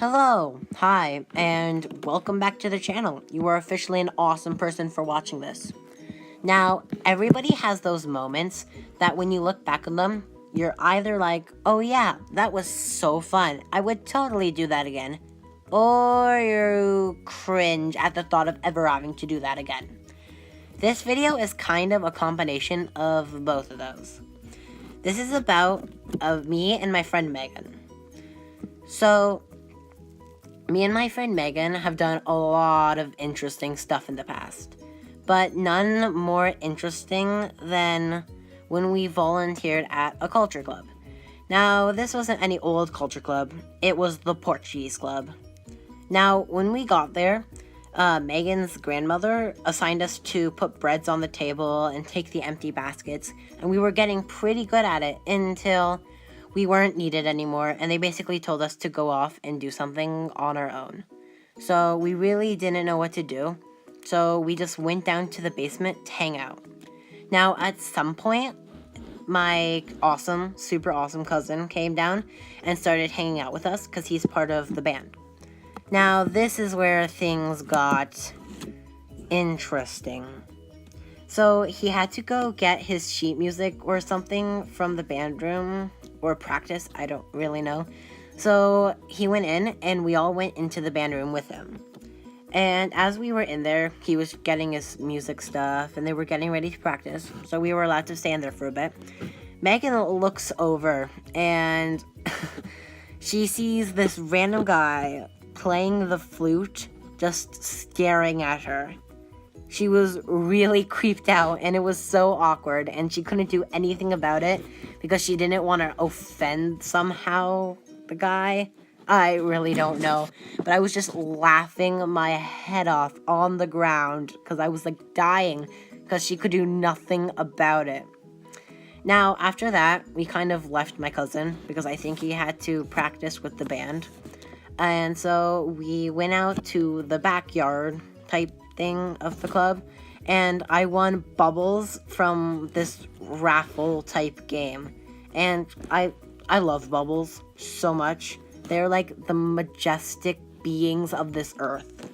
Hello, hi, and welcome back to the channel. You are officially an awesome person for watching this. Now, everybody has those moments that when you look back on them, you're either like, oh yeah, that was so fun, I would totally do that again, or you cringe at the thought of ever having to do that again. This video is kind of a combination of both of those. This is about me and my friend Megan. So, me and my friend Megan have done a lot of interesting stuff in the past, but none more interesting than when we volunteered at a culture club. Now, this wasn't any old culture club, it was the Portuguese club. Now, when we got there, Megan's grandmother assigned us to put breads on the table and take the empty baskets, and we were getting pretty good at it until we weren't needed anymore, and they basically told us to go off and do something on our own. So we really didn't know what to do, so we just went down to the basement to hang out. Now, at some point, my super awesome cousin came down and started hanging out with us because he's part of the band. Now, this is where things got interesting. So he had to go get his sheet music or something from the band room, or practice, I don't really know. So he went in, and we all went into the band room with him. And as we were in there, he was getting his music stuff, and they were getting ready to practice, so we were allowed to stand there for a bit. Megan looks over, and she sees this random guy playing the flute, just staring at her. She was really creeped out, and it was so awkward, and she couldn't do anything about it because she didn't want to offend somehow the guy. I really don't know, but I was just laughing my head off on the ground because I was like dying because she could do nothing about it. Now, after that, we kind of left my cousin because I think he had to practice with the band. And so we went out to the backyard type thing of the club, and I won bubbles from this raffle type game. And I love bubbles so much. They're like the majestic beings of this earth.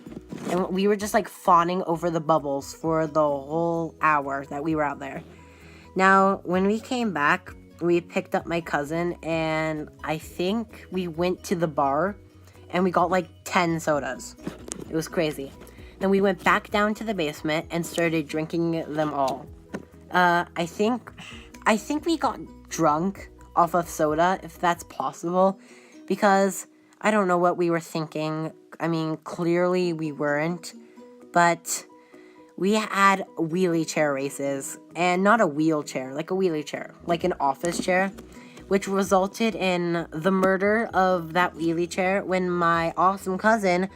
And we were just like fawning over the bubbles for the whole hour that we were out there. Now, when we came back, we picked up my cousin, and I think we went to the bar and we got like 10 sodas. It was crazy. Then we went back down to the basement and started drinking them all. I think we got drunk off of soda, if that's possible, because I don't know what we were thinking. I mean, clearly we weren't, but we had wheelie chair races, and not a wheelchair, like a wheelie chair, like an office chair, which resulted in the murder of that wheelie chair when my awesome cousin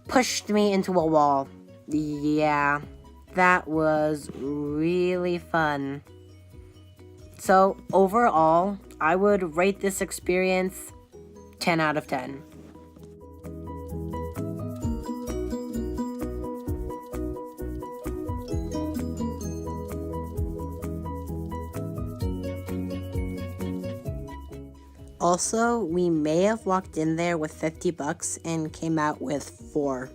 pushed me into a wall. Yeah, that was really fun. So overall, I would rate this experience 10 out of 10. Also, we may have walked in there with $50 and came out with 4.